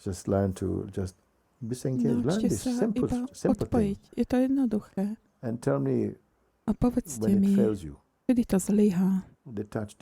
Just learn to just disengage. Learn Naučte this sa simple iba thing. odpojiť. Je to jednoduché. And tell me A povedzte when it mi, fails you. kedy to zlyhá. Detach.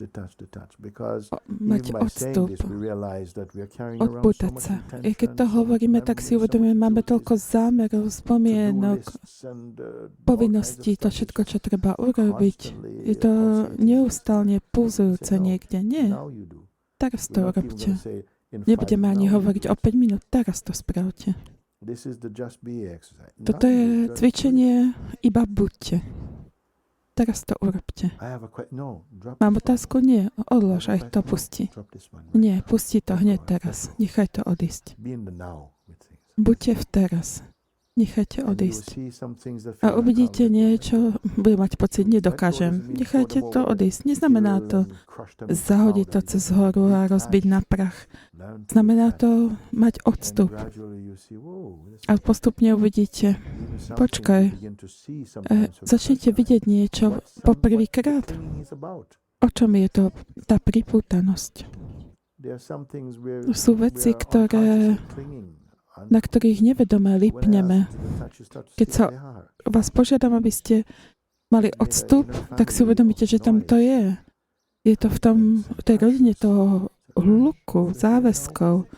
Because Mať even by saying odstup. this, we realize that we are carrying around so Odpútať much sa. intention, I keď to so much hovoríme, tak si memory, so uvedomujeme, much máme to-do toľko zámerov, spomienok, lists and, povinností, to všetko, čo treba urobiť. Je to neustále pulzujúce niekde. Nie, Now you do. teraz We're to not even urobte. gonna say in 5 Nebudeme ani now you hovoriť do o this. 5 minút, teraz to spravte. This is the just be exercise. Toto Now you je do, just do it. cvičenie iba buďte. Teraz to urobte. I have a no, drop Mám this one. otázku? Nie, odlož, I aj have a to question. pusti. Drop this one. Nie, pusti to hneď teraz. Nechaj to odísť. Be in the now with things. Buďte v teraz. Nechajte And you will odísť. see some things that A feel uvidíte uncomfortable. niečo, bude mať pocit, nedokážem. Nechajte to odísť. Neznamená to zahodiť to cez horu a rozbiť na prach. Znamená to mať odstup. A postupne uvidíte, počkaj, začnete vidieť niečo poprvýkrát. O čom je to tá pripútanosť? Sú veci, na ktorých nevedome lipneme. Keď sa vás požiadam, aby ste mali odstup, tak si uvedomíte, že tam to je. Je to v tej rodine toho hluku, záväzkov,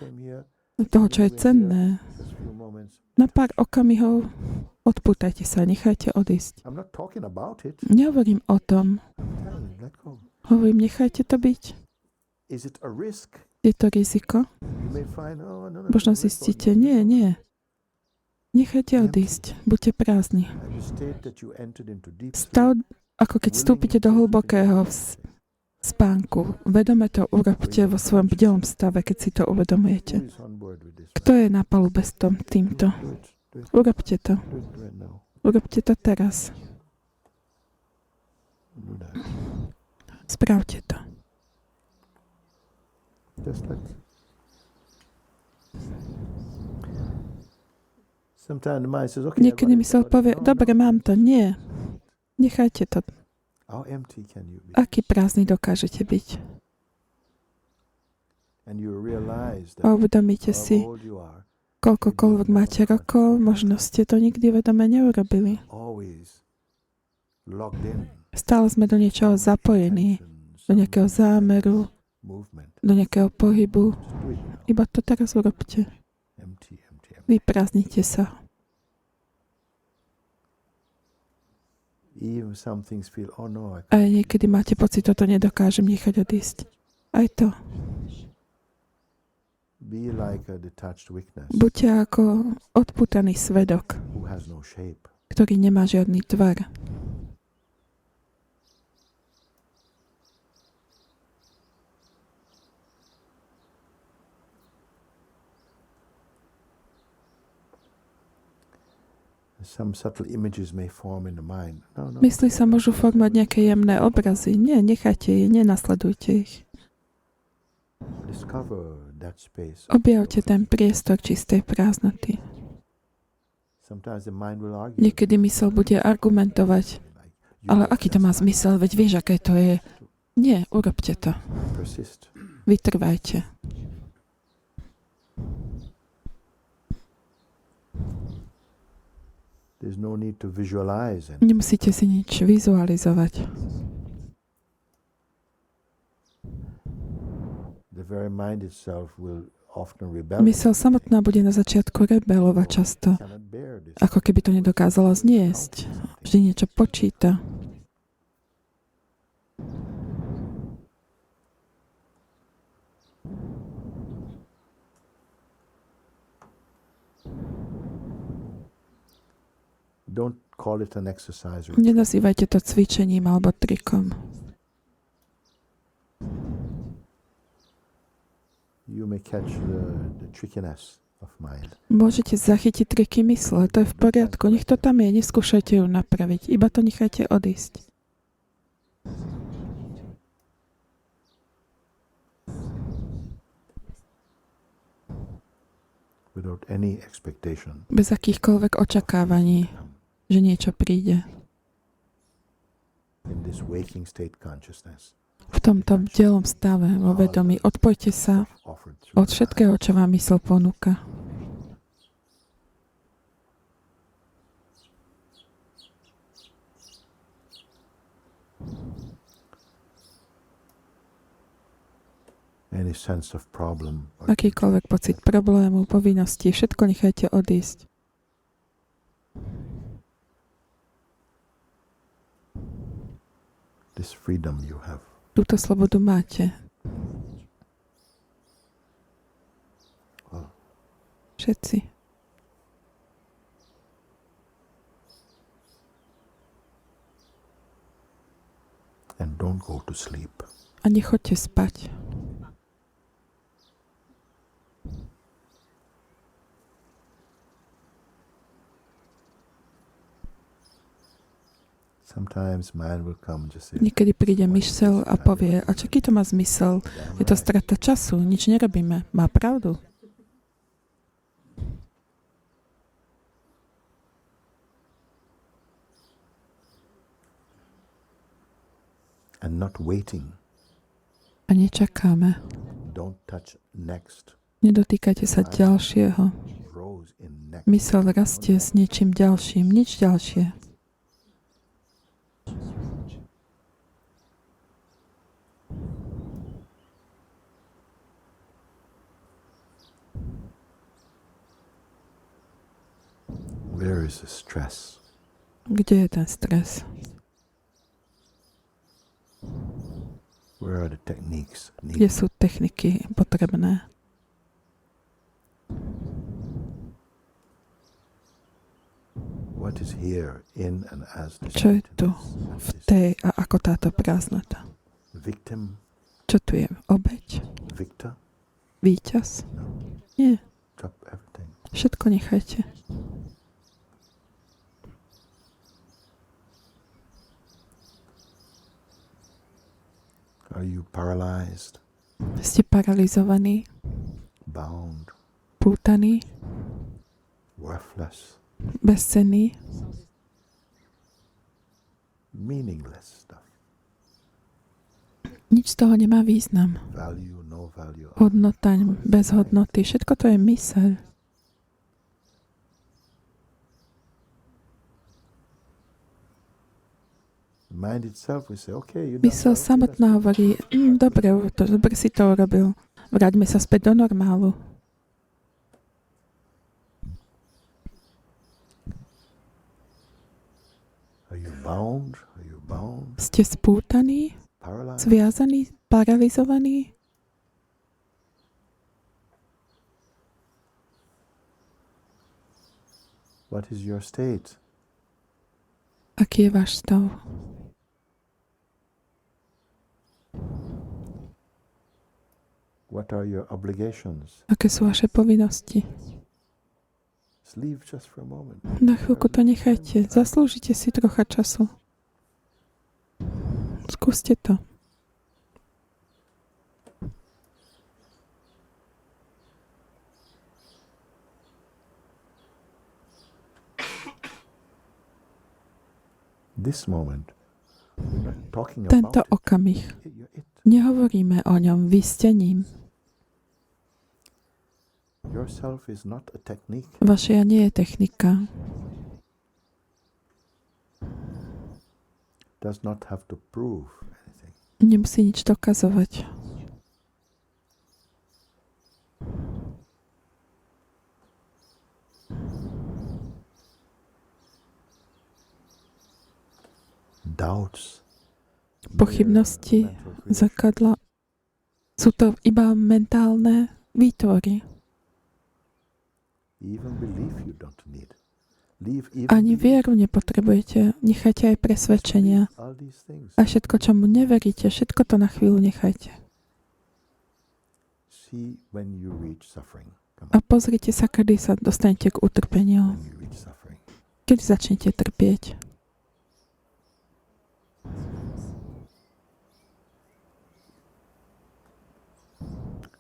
toho, čo je cenné. Na pár okamihov odpútajte sa, nechajte odísť. Nehovorím o tom. Hovorím, nechajte to byť. Je to riziko? Možno zistíte, nie. Nechajte odísť. Buďte prázdni. Stav, ako keď vstúpite do hlbokého spánku. Vedome to urobte vo svojom bdelom stave, keď si to uvedomujete. Kto je na palube s týmto? Urobte to. Urobte to teraz. Spravte to. Niekedy mysel povie, dobre, mám to. Nie. Nechajte to. Aký prázdny dokážete byť? A uvedomíte si, koľkokoľvek máte rokov, možno ste to nikdy vedome neurobili. Stále sme do niečoho zapojení, do nejakého zámeru, do nejakého pohybu. Iba to teraz urobte. Vyprázdnite sa. A niekedy máte pocit, toto nedokážem nechať odísť. Aj to. Buďte ako odpútaný svedok, ktorý nemá žiadny tvar. Mysli sa môžu formovať nejaké jemné obrazy. Nie, nechajte ich, nenasledujte ich. Objavte ten priestor čistej prázdnoty. Niekedy mysel bude argumentovať, ale aký to má zmysel, veď vieš, aké to je. Nie, urobte to. Vytrvajte. Nemusíte si nič vizualizovať. Mysel samotná bude na začiatku rebelovať často, ako keby to nedokázala zniesť. Vždy niečo počíta. Nenazývajte to cvičením alebo trikom. Môžete zachytiť triky mysle, to je v poriadku. Nech to tam je, neskúšajte ju napraviť. Iba to nechajte odísť. Bez akýchkoľvek očakávaní, že niečo príde. V tomto bdelom stave vo vedomí odpojte sa od všetkého, čo vám mysel ponúka. Any sense of problem. Akýkoľvek pocit problému, povinnosti, všetko nechajte odísť. This freedom you have. Túto slobodu máte. Všetci. And don't go to sleep. A nechoďte spať. Sometimes man will come and just say, Niekedy príde myšel a povie, a čo aký to má zmysel? Je to strata času, nič nerobíme. Má pravdu. and not waiting. A nečakáme. Don't touch next. Nedotýkajte sa ďalšieho. Rose in next. Mysel rastie s niečím ďalším, nič ďalšie. Where is the stress? Kde je ten stres? Where are the techniques Kde needed? sú techniky potrebné? What is here in and as this Čo je tu emptiness, v this tej a ako táto prázdnota? victim, Čo tu je? Obeť? victor? Víťaz? No. Nie. Drop everything. Všetko nechajte. Are you paralyzed, Ste paralizovaní, bound, pútaní, worthless, bezcenní, meaningless stuff? nič z toho nemá význam. Value, no value. Hodnota bez hodnoty, všetko to je myseľ. The mind itself will say, okay, you done Mysel well, okay, samotná hovorí, dobre si to urobil. Vráťme sa späť do normálu. Are you bound? Are you bound? Ste spútaní, Paralyzed? zviazaní, paralizovaní? What is your state? Aký je váš stav? What are your obligations? Aké sú vaše povinnosti? Just leave just for a moment. Na chvíľku to nechajte. Zaslúžite si trocha času. Skúste to. This moment, we're not talking Tento about okamih. it. You're it. Nehovoríme o ňom, vy ste ním. Yourself is not a technique. Vaše ja nie je technika. Does not have to prove anything. Nemusí nič dokazovať. Doubts. Pochybnosti, mere mental creation. zrkadla. Sú to iba mentálne výtvory. Even belief you don't need. Leave even Ani belief. vieru nepotrebujete. Nechajte aj presvedčenia. All these things. A všetko, čomu neveríte, všetko to na chvíľu nechajte. See when you reach suffering. Come A on. pozrite sa, kedy sa dostanete k utrpeniu. When you reach suffering. Kedy začnete trpieť.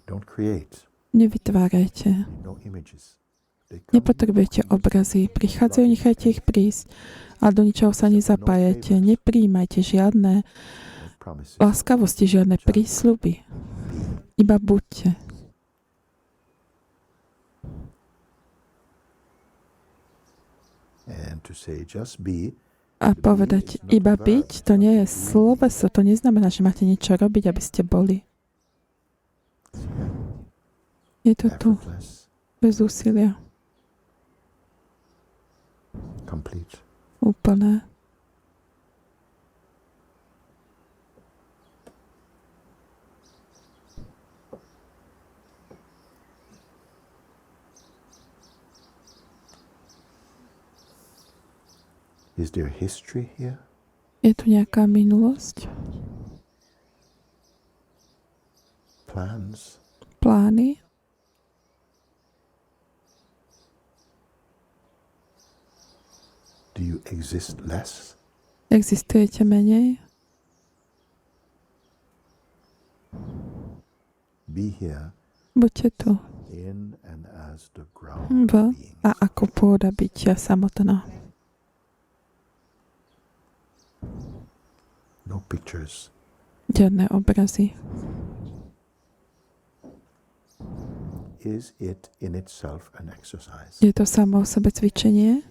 Don't create. Nevytvárajte. No images. They come. Nepotrebujete obrazy. Prichádzajú, nechajte ich prísť. A do ničoho sa nezapájate. Nepríjmajte žiadne No promises. láskavosti, žiadne prísľuby. Iba buďte. And to say just be, A povedať iba byť, to nie je sloveso, to neznamená, že máte niečo robiť, aby ste boli. Je to tu, effortless, bez úsilia, complete. úplné. Is there history here? Je tu nejaká minulosť, Plans? plány, Do you exist less? existujete menej, Be here buďte tu in and as the ground v being. a ako pôda bytia samotná. No pictures. Žiadne obrazy. Is it in itself an exercise? Je to samo o sebe cvičenie?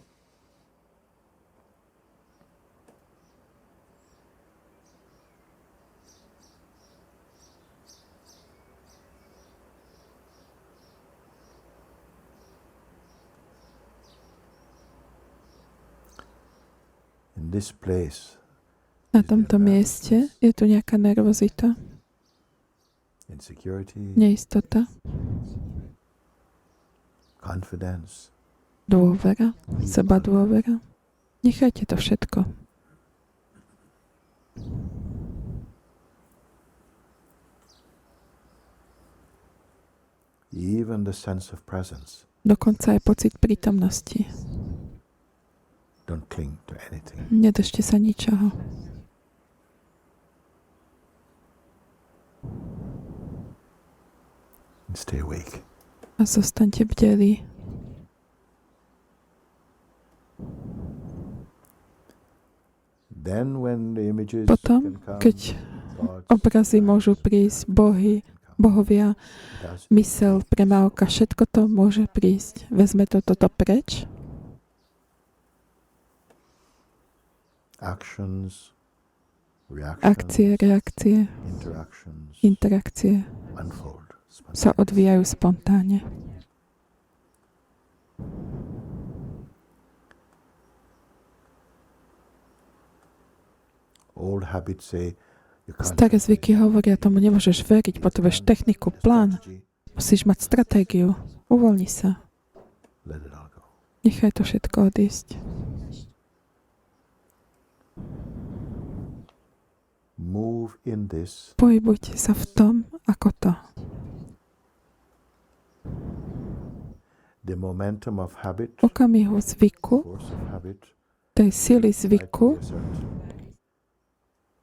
In this place, Na tomto mieste je tu nejaká nervozita, insecurity, neistota, confidence, dôvera, seba dôvera. Nechajte to všetko. even the sense of presence. Dokonca aj pocit prítomnosti. Don't cling to anything. Nedržte sa ničoho. And stay awake. A zostaňte bdelí. Then when the images Potom, can come, keď thoughts, obrazy môžu prísť, bohovia, does mysel, premávka, všetko to môže prísť. Vezme to toto preč. actions, reactions, Akcie, reakcie, interactions interakcie unfold sa spontaneously. odvíjajú spontánne. Old habits say you can't Staré zvyky hovoria tomu, nemôžeš veriť, potrebuješ techniku, plán, strategy, musíš mať stratégiu. Uvoľni sa. let it all go. Nechaj to všetko odísť. Move in this Pohybujte sa v tom, ako to. the momentum of habit, V okamihu zvyku, force of habit, tej sily try to zvyku, reassert.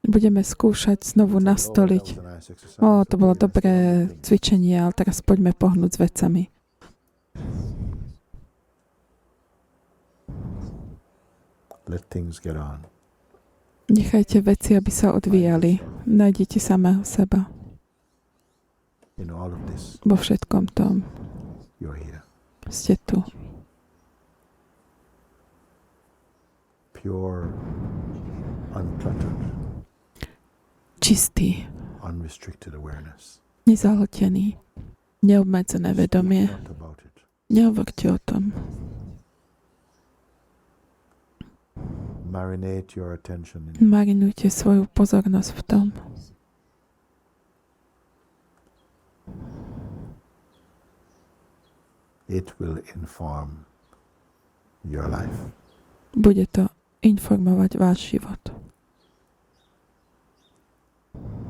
budeme skúšať znovu Say, nastoliť. that was a nice exercise. To bolo Okay, let's dobré go on things. cvičenie, ale teraz poďme pohnúť s vecami. Let things get on. Nechajte veci, aby sa odvíjali. Nájdete samého seba In all of this, vo všetkom tom. you're here. Ste tu. Pure, uncluttered, Čistý, unrestricted awareness. nezahltený, neobmedzené vedomie. Speak not about it. Nehovorte o tom. Marinate your attention in Marinujte svoju pozornosť v tom. it. Will inform your life. Bude to informovať váš život.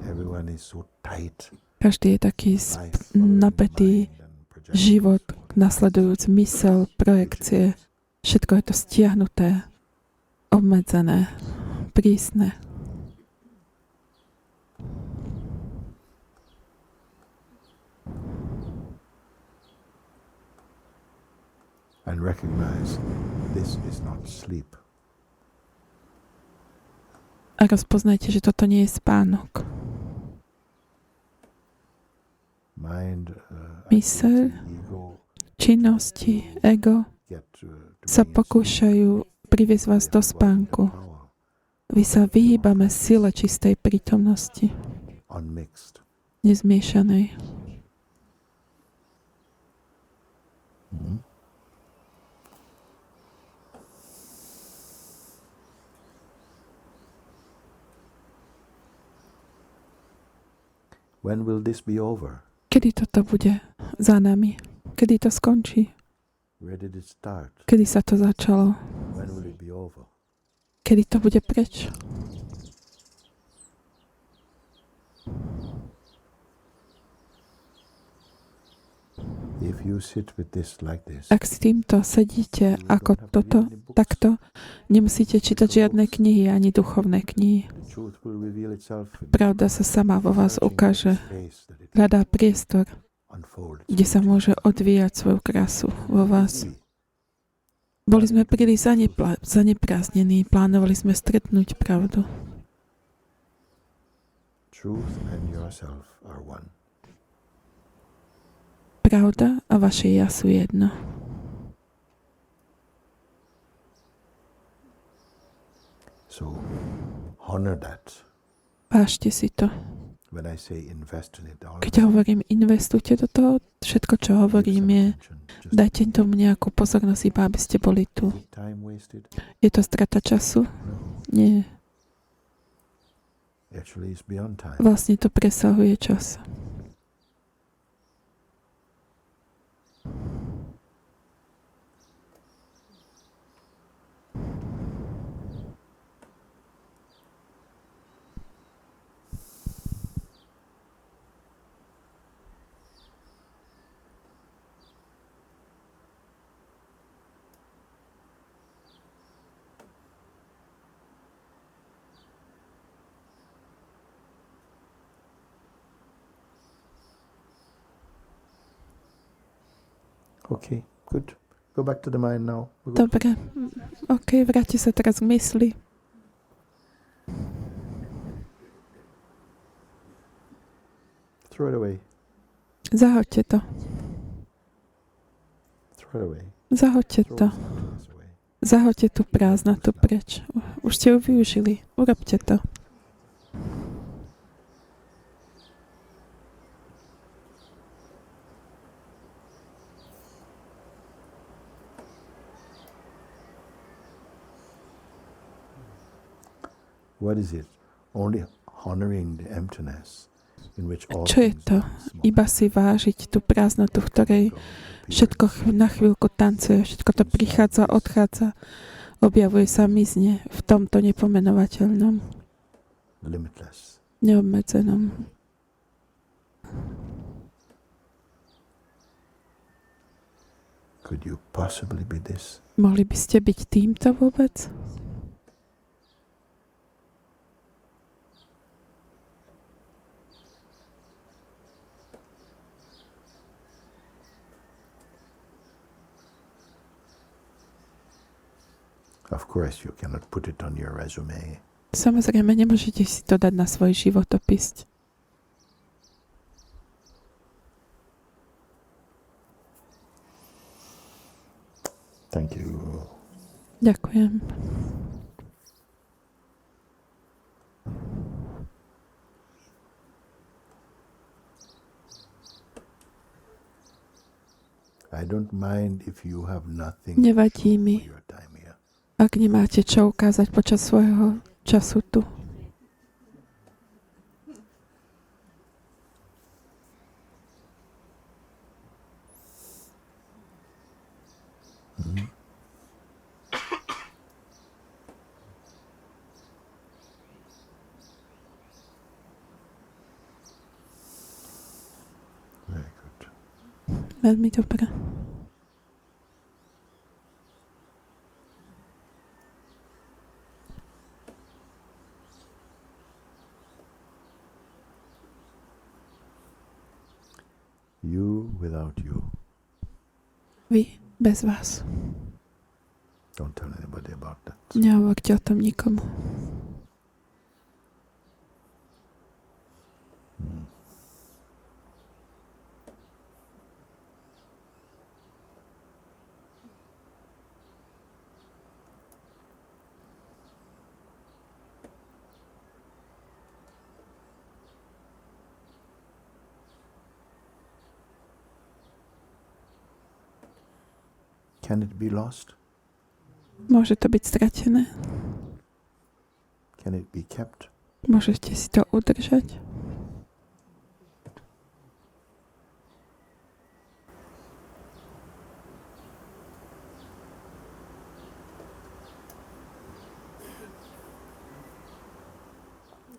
Everyone is so tight. Každý je taký Life following napätý, mind and projection. život, nasledujúc mysel, projekcie. Všetko je to stiahnuté, obmedzené, prísne. And recognize this is not sleep. A rozpoznajte, že toto nie je spánok. Mind, Myseľ, ego činnosti, ego get to sa bring its pokúšajú priviesť vás do spánku. Vy sa vyhýbame sile čistej prítomnosti, unmixed. nezmiešanej. When will this be over? Kedy toto bude za nami? Kedy to skončí? Where did it start? Kedy sa to začalo? When will it be over? Kedy to bude preč? If you sit with this like this, Ak s týmto sedíte ako toto, takto, nemusíte čítať žiadne knihy, ani duchovné knihy. the truth will reveal itself in Pravda sa sama vo vás searching ukáže. space that it Hľadá priestor, unfolds. kde sa môže odvíjať svoju krásu vo vás. Boli sme príliš zaneprázdnení, plánovali sme stretnúť pravdu. Truth and yourself are one. Pravda a vaše ja sú jedno. So honor that. Vážte si to. When I say invest in it, all Keď hovorím, investujte do toho, všetko, čo hovorím, je, dajte tomu nejakú pozornosť, iba aby ste boli tu. time wasted. Je to strata času? Nie. Actually, it's beyond time. Vlastne to presahuje čas. Okay, good. Go back to the mind now. We're good. Dobre. OK, vráťte sa teraz k mysli. Throw it away. Zahoďte to. Throw it away. Zahoďte Throw to. this emptiness away. Zahoďte tú prázdnotu preč. Už ste ju využili. Urobte to. What is it? Only honoring the emptiness in which all Čo je things to? are small. Iba si vážiť tú prázdnotu, v ktorej všetko na chvíľku tancuje, všetko to prichádza, odchádza, objavuje sa, mizne v tomto nepomenovateľnom, Limitless. neobmedzenom. Could you possibly be this? Mohli by ste byť týmto vôbec? Of course, you cannot put it on your resume. Samozrejme, nemôžete si to dať na svoj životopis. Thank you. Ďakujem. I don't mind if you have nothing Nevadí to show mi, for your time here. ak nemáte čo ukázať počas svojho času tu. Mhm. Very good. Veľmi dobré. You without you. Vy bez vás. Don't tell anybody about that. Nehovorte o tom nikomu. Mm. Can it be lost? Môže to byť stratené. Can it be kept? Môžete si to udržať.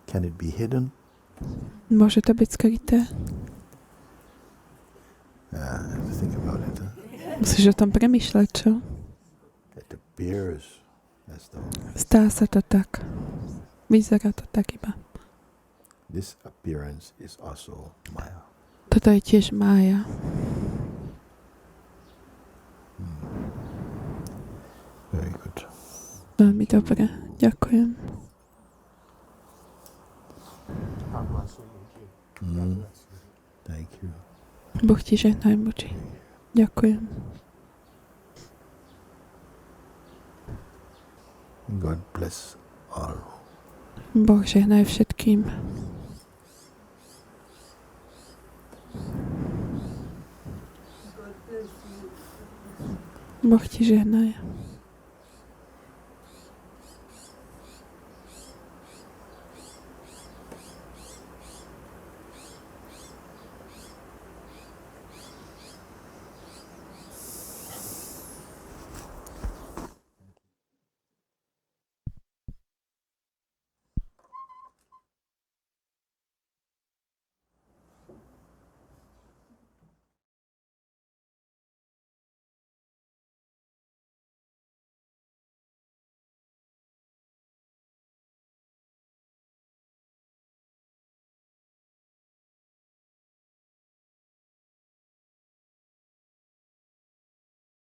Can it be hidden? Môže to byť skryté. I have to think about it. Musíš o tom premýšľať, čo? It appears as though Zdá sa to tak. Vyzerá to tak iba. this appearance is also Maya. Toto je tiež mája. Very good. Veľmi dobre. Ďakujem. Thank you. Boh ti žehnaj, muži. Ďakujem. God bless all. Boh žehnaj všetkým. Boh ti žehnaj.